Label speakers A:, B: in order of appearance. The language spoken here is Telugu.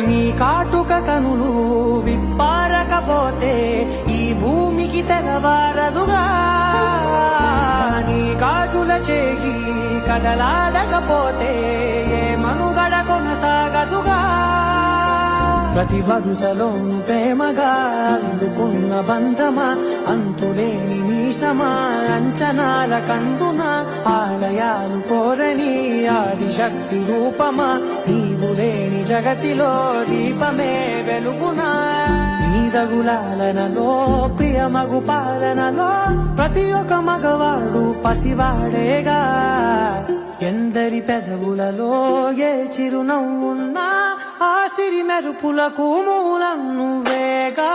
A: నీ కాటుక కనులు విప్పారకపోతే ఈ భూమికి తెలవారదుగా, నీ గాజుల చేయి కదలాడకపోతే ఏ మనుగడ కొనసాగదుగా. ప్రతి వరుసలో ప్రేమగా అందుకున్న బంధమా, అంతులేని నీశమా, అంచనాల కందున ఆలయాలు కోరని ఆదిశక్తి రూపమా, నీవు లేని జగతిలో దీపమే వెలుగునా. నీదగులాలనలో ప్రియమగు పాలనలో ప్రతి ఒక్క మగవాడు పసివాడేగా. ఎందరి పెదవులలో ఏ చిరునవ్వున్నా ఆ సిరి మెరుపులకు మూలం నువ్వేగా.